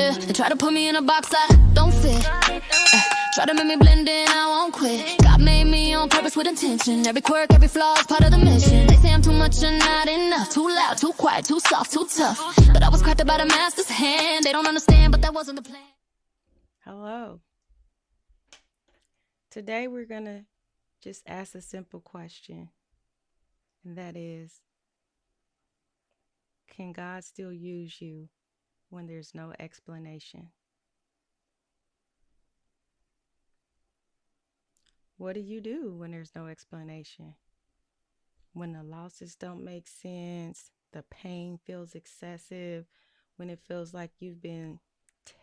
Yeah, they try to put me in a box I don't fit. Try to make me blend in, I won't quit. God made me on purpose with intention. Every quirk, every flaw is part of the mission. They say I'm too much and not enough. Too loud, too quiet, too soft, too tough. But I was crafted by the master's hand. They don't understand, but that wasn't the plan. Hello. Today we're going to just ask a simple question, and that is, can God still use you when there's no explanation? What do you do when there's no explanation? When the losses don't make sense, the pain feels excessive, when it feels like you've been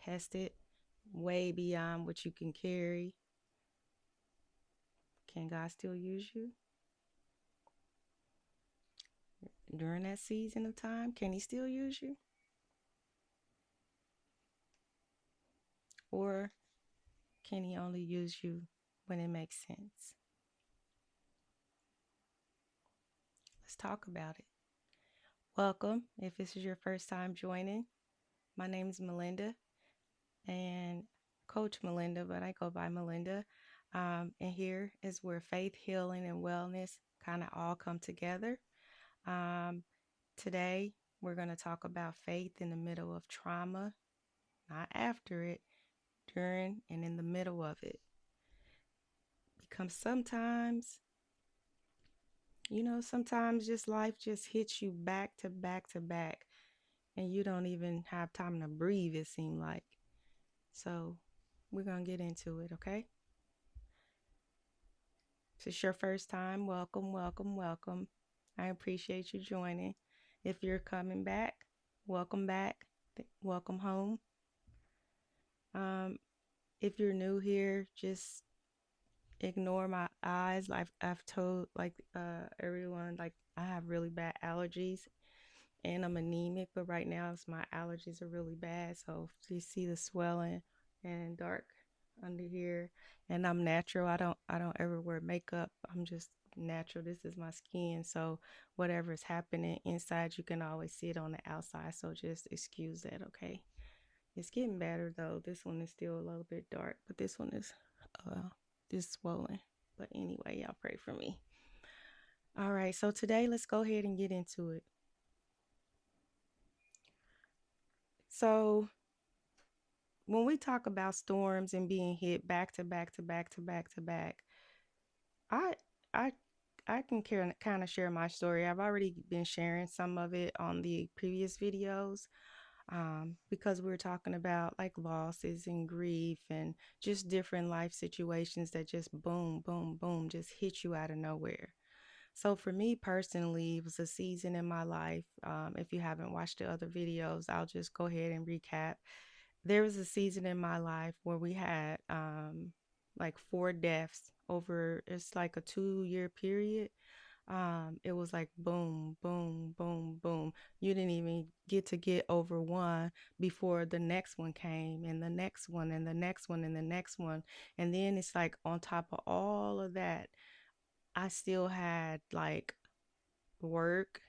tested way beyond what you can carry, can God still use you? During that season of time, can He still use you? Or can He only use you when it makes sense? Let's talk about it. Welcome. If this is your first time joining, my name is Melinda, and Coach Melinda, but I go by Melinda. And here is where faith, healing, and wellness kind of all come together. Today, we're going to talk about faith in the middle of trauma, not after it, during and in the middle of it. Because sometimes just life just hits you back to back to back, and you don't even have time to breathe, it seems like. So we're going to get into it, okay? If it's your first time, welcome, welcome, welcome. I appreciate you joining. If you're coming back, welcome back. Welcome home. If you're new here, just ignore my eyes. I've told everyone, I have really bad allergies and I'm anemic, but right now my allergies are really bad. So if you see the swelling and dark under here, and I'm natural. I don't ever wear makeup. I'm just natural. This is my skin. So whatever is happening inside, you can always see it on the outside. So just excuse that, okay? It's getting better though. This one is still a little bit dark, but this one is just swollen. But anyway, y'all pray for me. All right, so today let's go ahead and get into it. So when we talk about storms and being hit back to back to back to back to back, I I I can kind of share my story. I've already been sharing some of it on the previous videos, because we were talking about like losses and grief and just different life situations that just boom, boom, boom, just hit you out of nowhere. So for me personally, it was a season in my life. If you haven't watched the other videos, I'll just go ahead and recap. There was a season in my life where we had like 4 deaths over, it's like a 2 year period. It was like boom, boom, boom, boom. You didn't even get over one before the next one came, and the next one, and the next one, and the next one. And then it's like on top of all of that, I still had like work.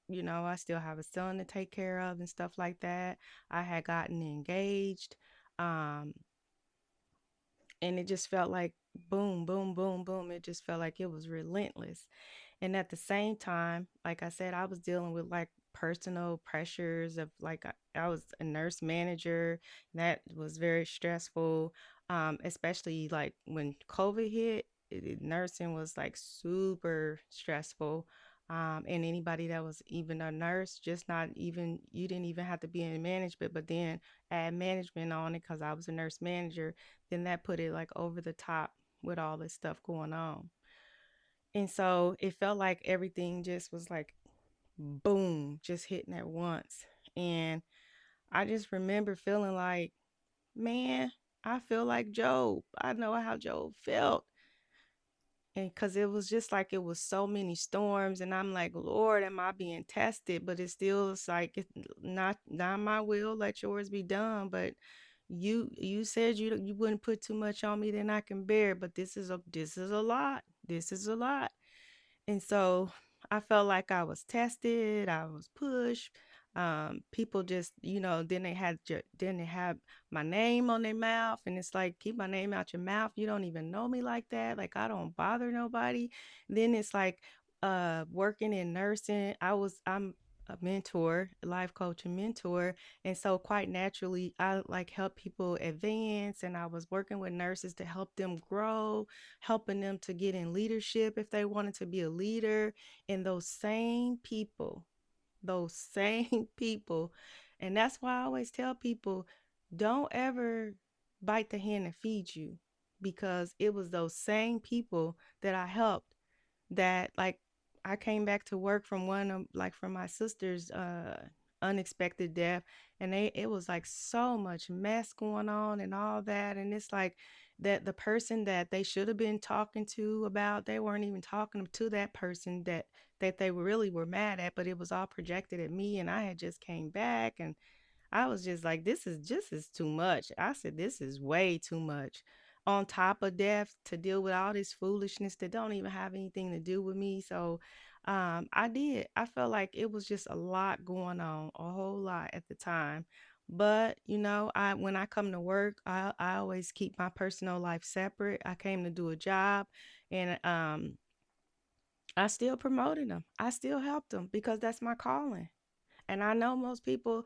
I still have a son to take care of and stuff like that. I had gotten engaged. Um, and it just felt like boom, boom, boom, boom. It just felt like it was relentless. And at the same time, like I said, I was dealing with like personal pressures of like I was a nurse manager. That was very stressful, especially like when COVID hit. Nursing was like super stressful. And anybody that was even a nurse, just not even, you didn't even have to be in management, but then add management on it because I was a nurse manager, then that put it like over the top with all this stuff going on. And so it felt like everything just was like boom, just hitting at once. And I just remember feeling like, man, I feel like Job. I know how Job felt. And because it was just like it was so many storms, and I'm like, Lord, am I being tested? But it still is like, it's not my will, let yours be done. But you said you wouldn't put too much on me than I can bear. But this is a lot. This is a lot. And so I felt like I was tested, I was pushed, People just, then then they have my name on their mouth, and it's like, keep my name out your mouth. You don't even know me like that. Like, I don't bother nobody. Then it's like, working in nursing. I'm a mentor, a life coach and mentor, and so quite naturally I like help people advance, and I was working with nurses to help them grow, helping them to get in leadership if they wanted to be a leader. And those same people. And that's why I always tell people, don't ever bite the hand that feeds you, because it was those same people that I helped, that like, I came back to work from one of like from my sister's unexpected death, and it was like so much mess going on and all that. And it's like that the person that they should have been talking to about, they weren't even talking to that person that they really were mad at, but it was all projected at me. And I had just came back, and I was just like, this is too much. I said, this is way too much. On top of death, to deal with all this foolishness that don't even have anything to do with me. So I did. I felt like it was just a lot going on, a whole lot at the time. But I when I come to work, I always keep my personal life separate. I came to do a job, and I still promoted them. I still helped them because that's my calling. And I know most people,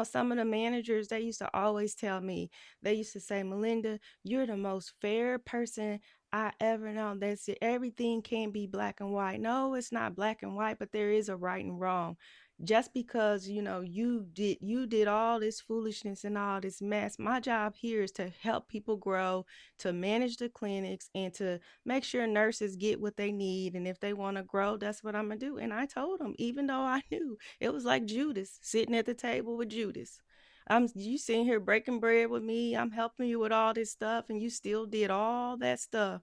some of the managers, they used to always tell me, they used to say, Melinda, you're the most fair person I ever known. That's it. Everything can't be black and white. No, it's not black and white, but there is a right and wrong. Just because, you did all this foolishness and all this mess. My job here is to help people grow, to manage the clinics, and to make sure nurses get what they need. And if they want to grow, that's what I'm gonna do. And I told them, even though I knew it was like Judas sitting at the table with Judas. You sitting here breaking bread with me. I'm helping you with all this stuff, and you still did all that stuff.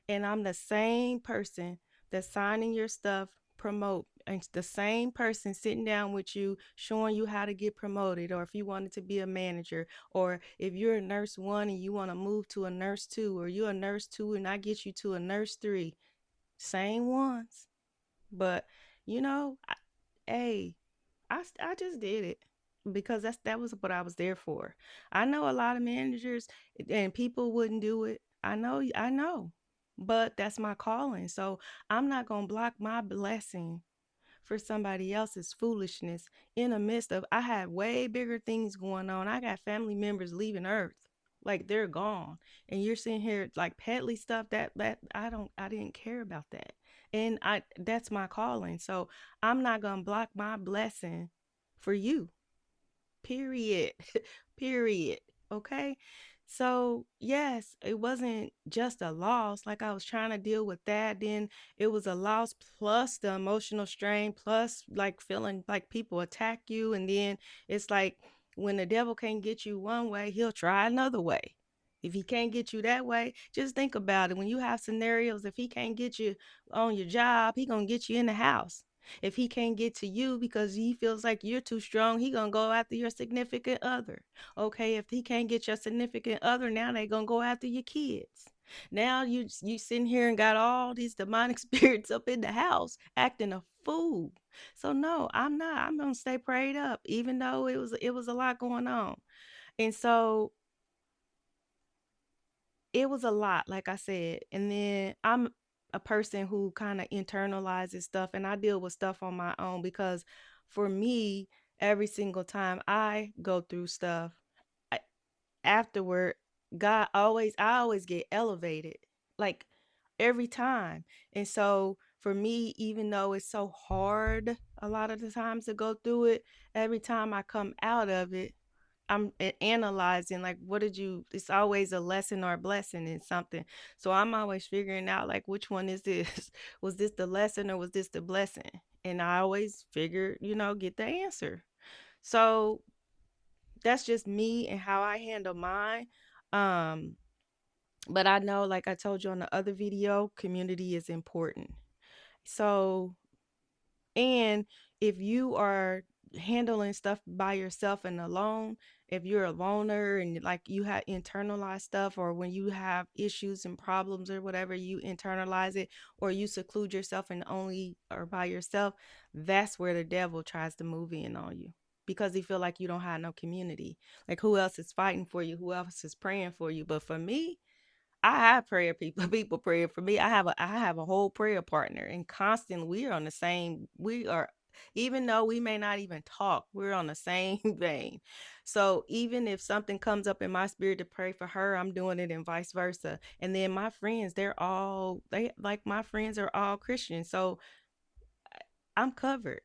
And I'm the same person that's signing your stuff, promote, and the same person sitting down with you, showing you how to get promoted, or if you wanted to be a manager, or if you're a nurse one and you want to move to a nurse two, or you're a nurse two and I get you to a nurse three. Same ones. But you know, I, hey, I just did it because that was what I was there for. I know a lot of managers and people wouldn't do it. I know. But that's my calling. So I'm not going to block my blessing for somebody else's foolishness in the midst of, I had way bigger things going on. I got family members leaving earth. Like, they're gone. And you're sitting here like peddly stuff that I didn't care about that. And I that's my calling. So I'm not going to block my blessing for you. Period. Period. Okay. So, yes, it wasn't just a loss. Like, I was trying to deal with that. Then it was a loss plus the emotional strain, plus like feeling like people attack you. And then it's like, when the devil can't get you one way, he'll try another way. If he can't get you that way, just think about it. When you have scenarios, if he can't get you on your job, he gonna get you in the house. If he can't get to you because he feels like you're too strong, he gonna go after your significant other. Okay, if he can't get your significant other, now they gonna go after your kids. Now you sitting here and got all these demonic spirits up in the house acting a fool. So no, I'm not. I'm gonna stay prayed up, even though it was a lot going on. And so it was a lot, like I said. And then I'm a person who kind of internalizes stuff, and I deal with stuff on my own, because for me, every single time I go through stuff, I, afterward, I always get elevated, like, every time. And so for me, even though it's so hard a lot of the times to go through it, every time I come out of it, I'm analyzing, like, what did you, it's always a lesson or a blessing in something. So I'm always figuring out, like, which one is this? Was this the lesson or was this the blessing? And I always figure, get the answer. So that's just me and how I handle mine. Um, but I know, like I told you on the other video, community is important. So, and if you are handling stuff by yourself and alone, if you're a loner and like you have internalized stuff, or when you have issues and problems or whatever, you internalize it, or you seclude yourself and only are by yourself, that's where the devil tries to move in on you. because he feel like you don't have no community. Like, who else is fighting for you? Who else is praying for you? But for me, I have prayer people, people praying for me. I have a whole prayer partner, and constantly we are on the same. We are, even though we may not even talk, we're on the same vein. So even if something comes up in my spirit to pray for her, I'm doing it, and vice versa. And then my friends, they like, my friends are all Christians, so I'm covered.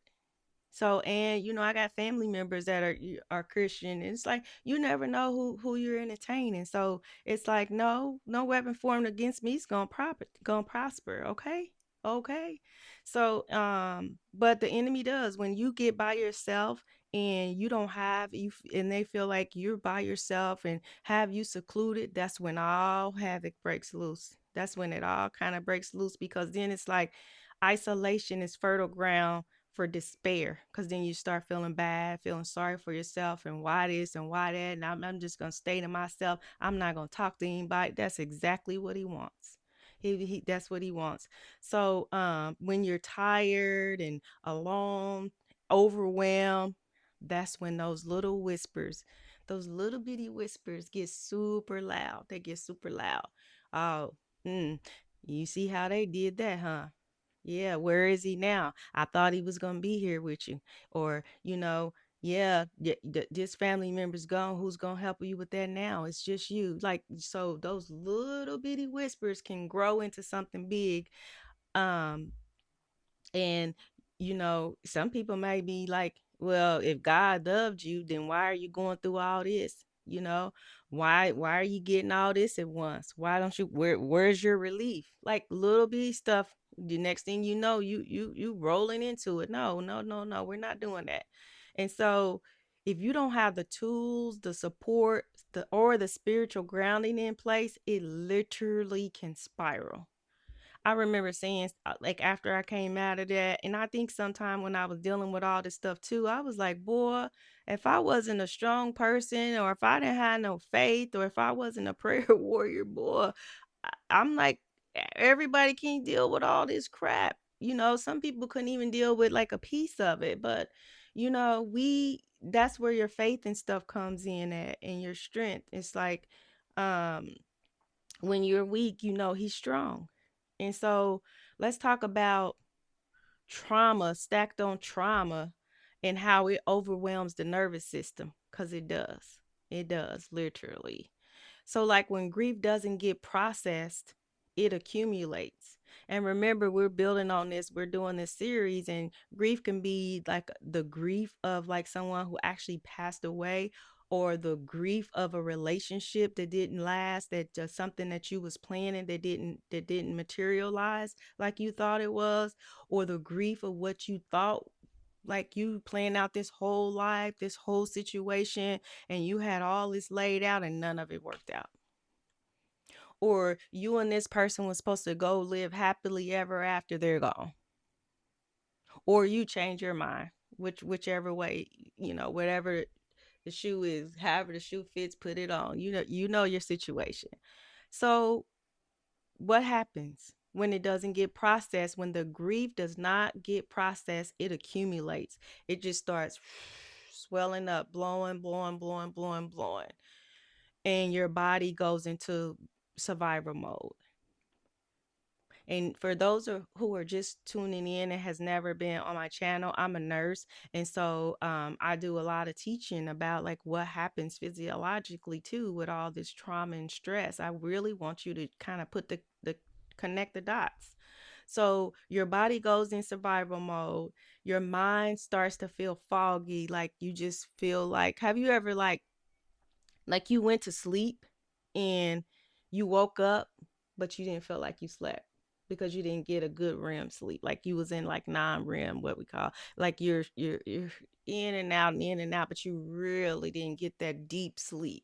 So, and I got family members that are Christian. And it's like, you never know who you're entertaining. So it's like, no weapon formed against me is gonna prosper. Okay. Okay. So but the enemy does, when you get by yourself and you don't have you and they feel like you're by yourself and have you secluded, that's when all havoc breaks loose. That's when it all kind of breaks loose, because then it's like isolation is fertile ground for despair, because then you start feeling bad, feeling sorry for yourself, and why this and why that, and I'm just gonna stay to myself. I'm not gonna talk to anybody. That's exactly what he wants. That's what he wants. So when you're tired and alone, overwhelmed, that's when those little whispers, those little bitty whispers, get super loud. They get super loud. Oh, you see how they did that, huh? Yeah, where is he now? I thought he was going to be here with you. Or, yeah, this family member's gone. Who's going to help you with that now? It's just you. Like, so those little bitty whispers can grow into something big. Um, and some people may be like, well, if God loved you, then why are you going through all this? Why are you getting all this at once? Why don't you where's your relief? Like, little bitty stuff. The next thing you know, you rolling into it. No, no, no, no. We're not doing that. And so if you don't have the tools, the support, or the spiritual grounding in place, it literally can spiral. I remember saying, like, after I came out of that, and I think sometime when I was dealing with all this stuff too, I was like, boy, if I wasn't a strong person, or if I didn't have no faith, or if I wasn't a prayer warrior, boy, I'm like, everybody can't deal with all this crap. Some people couldn't even deal with like a piece of it, but that's where your faith and stuff comes in at, and your strength. It's like, um, when you're weak, he's strong. And so let's talk about trauma stacked on trauma, and how it overwhelms the nervous system, because it does. It does, literally. So, like, when grief doesn't get processed, it accumulates. And remember, we're building on this, we're doing this series, and grief can be like the grief of like someone who actually passed away, or the grief of a relationship that didn't last, that just something that you was planning that didn't materialize like you thought it was, or the grief of what you thought, like, you planned out this whole life, this whole situation, and you had all this laid out and none of it worked out. Or you and this person was supposed to go live happily ever after, they're gone. Or you change your mind, whichever way, whatever the shoe is, however the shoe fits, put it on. You know your situation. So what happens when it doesn't get processed? When the grief does not get processed, it accumulates. It just starts swelling up, blowing, blowing, blowing, blowing, blowing. And your body goes into survival mode. And for those who are just tuning in and has never been on my channel, I'm a nurse. And so I do a lot of teaching about like what happens physiologically too with all this trauma and stress. I really want you to kind of put the connect the dots. So your body goes in survival mode. Your mind starts to feel foggy. Like, you just feel like, have you ever like you went to sleep and you woke up, but you didn't feel like you slept because you didn't get a good REM sleep. Like, you was in like non-REM, what we call, like, you're in and out, but you really didn't get that deep sleep.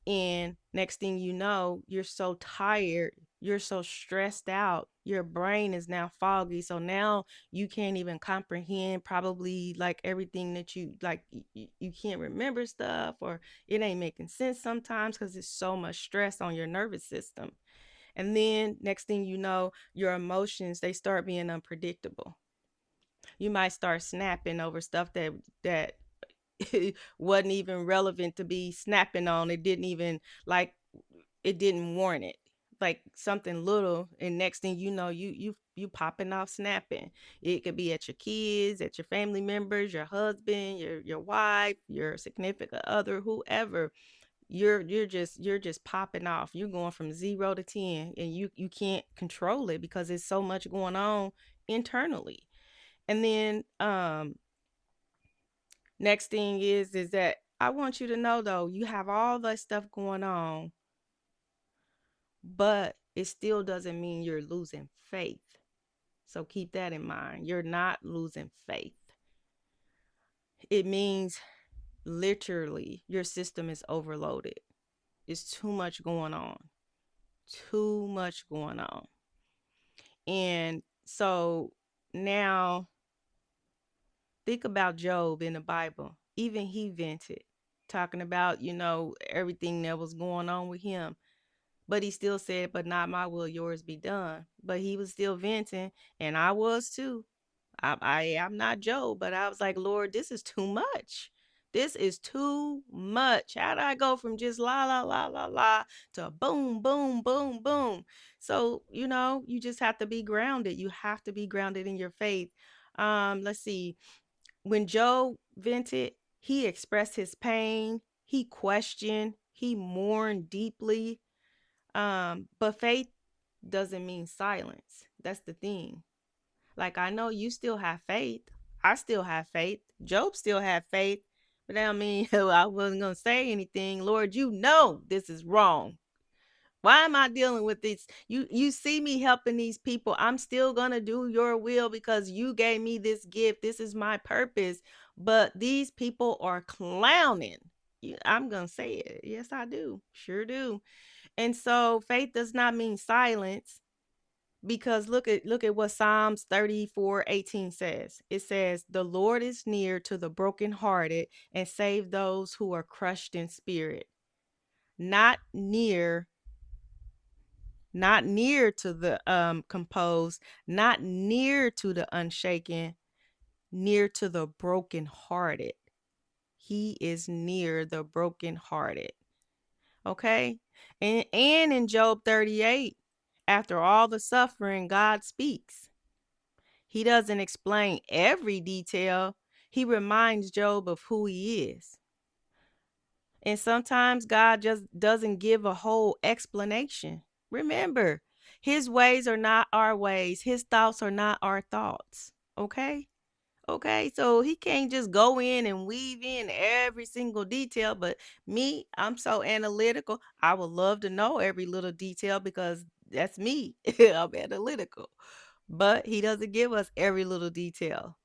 And next thing you know, you're so tired, you're so stressed out, your brain is now foggy. So now you can't even comprehend probably like everything that you like. You can't remember stuff, or it ain't making sense sometimes because it's so much stress on your nervous system. And then next thing you know, your emotions, they start being unpredictable. You might start snapping over stuff that wasn't even relevant to be snapping on. It didn't even like it didn't warrant it. Like something little, and next thing you know, you popping off snapping. It could be at your kids, at your family members, your husband, your wife, your significant other, whoever. You're just popping off. You're going from 0 to 10, and you can't control it because there's so much going on internally. And then next thing is that I want you to know, though, you have all that stuff going on, but it still doesn't mean you're losing faith. So keep that in mind. You're not losing faith. It means literally your system is overloaded. It's too much going on. Too much going on. And so now think about Job in the Bible. Even he vented, talking about, everything that was going on with him. But he still said, but not my will, yours be done. But he was still venting, and I was too. I'm not Job, but I was like, Lord, this is too much. This is too much. How do I go from just la la la la la to boom boom boom boom? So you just have to be grounded. You have to be grounded in your faith. Let's see. When Job vented, he expressed his pain. He questioned. He mourned deeply. But faith doesn't mean silence. That's the thing. Like, I know you still have faith. I still have faith. Job still had faith. But I mean, I wasn't going to say anything. Lord, you know this is wrong. Why am I dealing with this? You see me helping these people. I'm still going to do your will because you gave me this gift. This is my purpose. But these people are clowning. I'm going to say it. Yes, I do. Sure do. And so faith does not mean silence, because look at what Psalms 34:18 says. It says, the Lord is near to the brokenhearted and save those who are crushed in spirit. Not near to the composed, not near to the unshaken, near to the brokenhearted. He is near the brokenhearted. Okay? And in Job 38, after all the suffering, God speaks. He doesn't explain every detail. He reminds Job of who he is. And sometimes God just doesn't give a whole explanation. Remember, his ways are not our ways. His thoughts are not our thoughts. Okay? Okay, so he can't just go in and weave in every single detail. But me, I'm so analytical. I would love to know every little detail because that's me. I'm analytical. But he doesn't give us every little detail.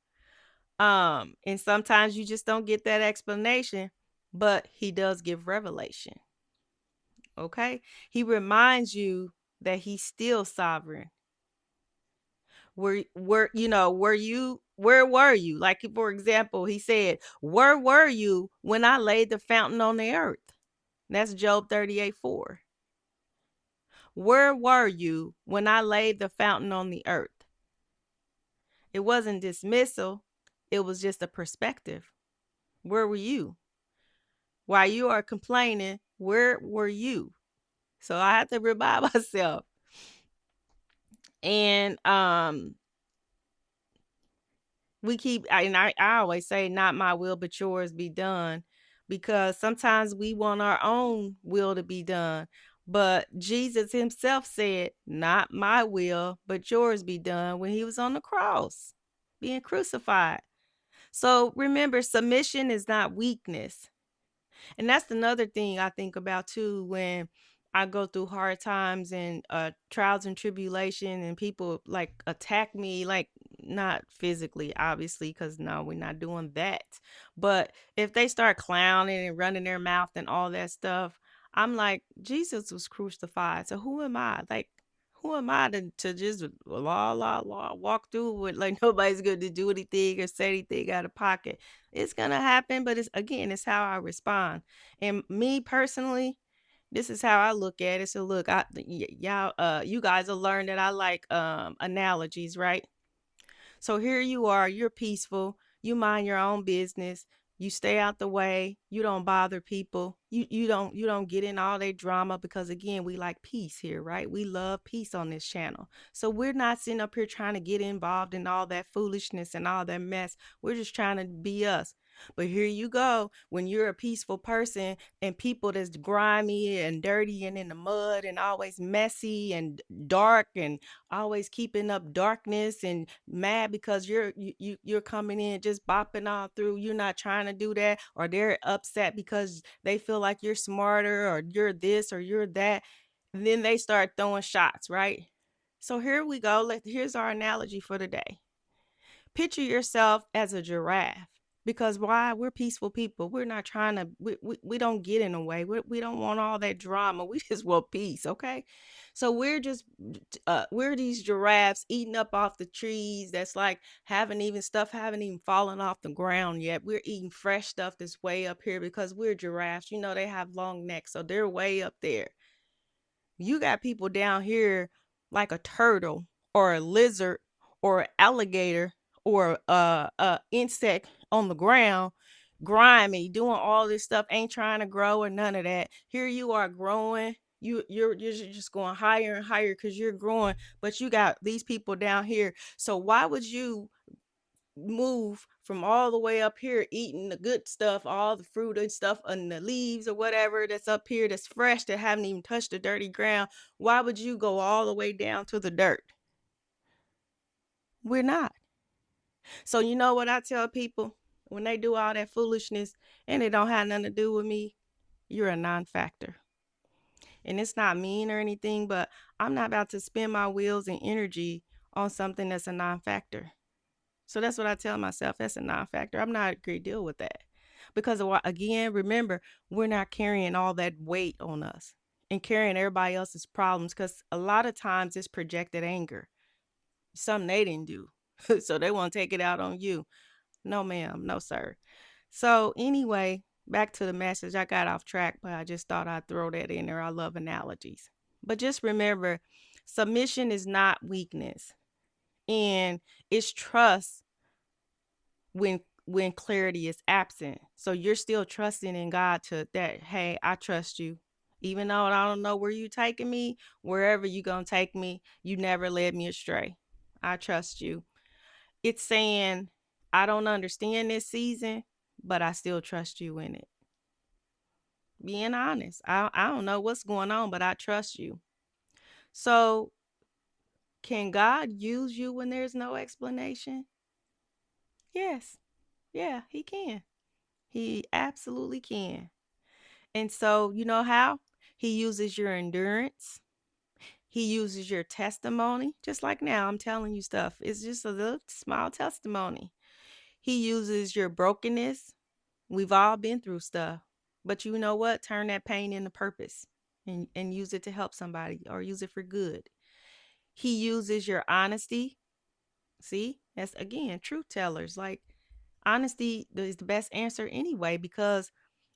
And sometimes you just don't get that explanation, but he does give revelation. Okay? He reminds you that he's still sovereign. Where were you? Like, for example, he said, where were you when I laid the fountain on the earth? That's Job 38:4. Where were you when I laid the fountain on the earth? It wasn't dismissal. It was just a perspective. Where were you? While you are complaining, where were you? So I have to remind myself. And I always say, not my will, but yours be done, because sometimes we want our own will to be done. But Jesus himself said, not my will, but yours be done, when he was on the cross, being crucified. So remember, submission is not weakness. And that's another thing I think about too, when I go through hard times and trials and tribulation, and people like attack me, like not physically, obviously, because no, we're not doing that. But if they start clowning and running their mouth and all that stuff, I'm like, Jesus was crucified. So who am I? Like, who am I to just walk through with like nobody's going to do anything or say anything out of pocket? It's going to happen, but it's how I respond. And me personally, this is how I look at it. So look, y'all, you guys will learn that I like analogies, right? So here you are, you're peaceful, you mind your own business, You stay out the way. You don't bother people. You don't get in all that drama because again, we like peace here, right? We love peace on this channel. So we're not sitting up here trying to get involved in all that foolishness and all that mess. We're just trying to be us. But here you go, when you're a peaceful person and people that's grimy and dirty and in the mud and always messy and dark and always keeping up darkness and mad because you're coming in just bopping all through. You're not trying to do that, or they're upset because they feel like you're smarter or you're this or you're that. And then they start throwing shots, right? So here we go. Here's our analogy for the day. Picture yourself as a giraffe. Because why? We're peaceful people. We're not trying to, we don't get in the way. We don't want all that drama. We just want peace, okay? So we're these giraffes eating up off the trees that's like haven't even fallen off the ground yet. We're eating fresh stuff that's way up here because we're giraffes. You know, they have long necks, so they're way up there. You got people down here like a turtle or a lizard or an alligator or a insect on the ground, grimy, doing all this stuff, ain't trying to grow or none of that. Here you are growing. You're just going higher and higher because you're growing, but you got these people down here. So why would you move from all the way up here eating the good stuff, all the fruit and stuff and the leaves or whatever that's up here that's fresh that haven't even touched the dirty ground? Why would you go all the way down to the dirt? We're not. So you know what I tell people when they do all that foolishness and it don't have nothing to do with me? You're a non-factor. And it's not mean or anything, but I'm not about to spend my wheels and energy on something that's a non-factor. So that's what I tell myself. That's a non-factor. I'm not a great deal with that. Because again, remember, we're not carrying all that weight on us and carrying everybody else's problems because a lot of times it's projected anger. Something they didn't do. So they want to take it out on you. No, ma'am. No, sir. So anyway, back to the message. I got off track, but I just thought I'd throw that in there. I love analogies. But just remember, submission is not weakness. And it's trust when clarity is absent. So you're still trusting in God to that, hey, I trust you. Even though I don't know where you taking me, wherever you gonna take me, you never led me astray. I trust you. It's saying, I don't understand this season, but I still trust you in it. Being honest. I don't know what's going on, but I trust you. So can God use you when there's no explanation? Yes. Yeah, he can. He absolutely can. And so, you know how? He uses your endurance. He uses your testimony. Just like now, I'm telling you stuff. It's just a little small testimony. He uses your brokenness. We've all been through stuff. But you know what? Turn that pain into purpose and use it to help somebody or use it for good. He uses your honesty. See, that's again, truth tellers. Like, honesty is the best answer anyway, because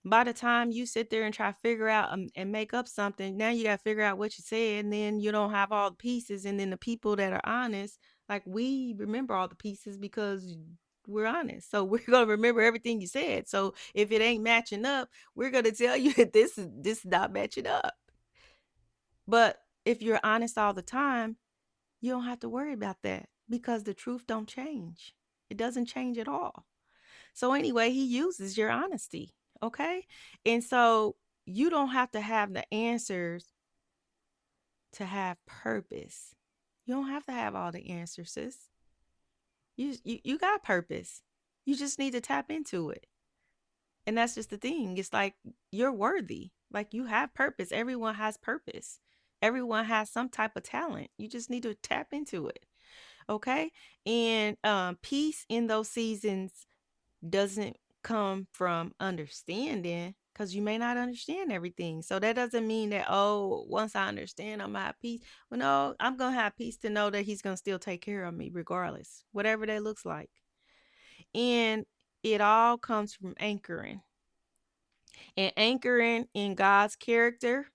by the time you sit there and try to figure out and make up something, now you got to figure out what you said, and then you don't have all the pieces. And then the people that are honest, like, we remember all the pieces because we're honest. So we're going to remember everything you said. So if it ain't matching up, we're going to tell you that this is not matching up. But if you're honest all the time, you don't have to worry about that because the truth don't change. It doesn't change at all. So anyway, he uses your honesty, okay? And so you don't have to have the answers to have purpose. You don't have to have all the answers, sis. You got purpose. You just need to tap into it. And that's just the thing. It's like you're worthy. Like you have purpose. Everyone has purpose. Everyone has some type of talent. You just need to tap into it. Okay? And peace in those seasons doesn't come from understanding, because you may not understand everything. So that doesn't mean that, oh, once I understand, I'm gonna have peace. Well, no, I'm gonna have peace to know that he's gonna still take care of me regardless, whatever that looks like. And it all comes from anchoring, and anchoring in God's character,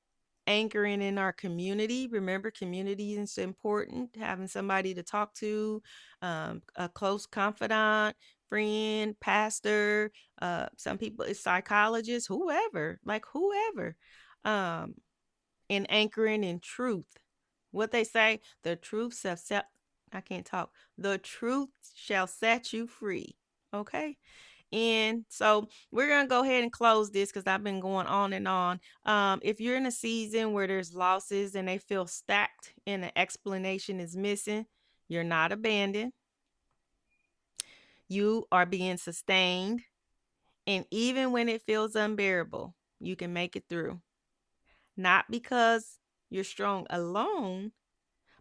anchoring in our community. Remember, community is important. Having somebody to talk to, a close confidant, friend, pastor, some people it's psychologists, whoever, um, and anchoring in truth. What they say, the truth shall set, I can't talk. The truth shall set you free. Okay. And so we're going to go ahead and close this because I've been going on and on. If you're in a season where there's losses and they feel stacked and an explanation is missing, you're not abandoned. You are being sustained. And even when it feels unbearable, you can make it through. Not because you're strong alone,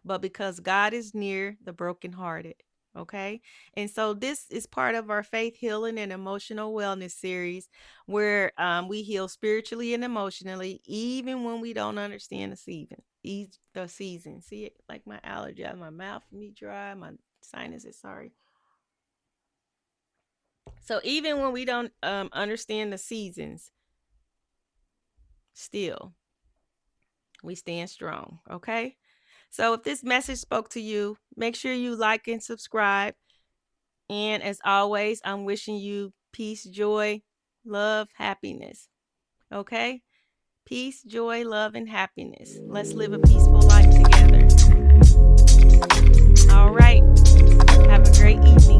but because God is near the brokenhearted. Okay. And so this is part of our faith healing and emotional wellness series where we heal spiritually and emotionally, even when we don't understand the season. See it like my allergy, my mouth me dry, my sinuses, sorry. So even when we don't understand the seasons, still we stand strong. Okay. So if this message spoke to you, make sure you like and subscribe. And as always, I'm wishing you peace, joy, love, happiness. Okay? Peace, joy, love, and happiness. Let's live a peaceful life together. All right. Have a great evening.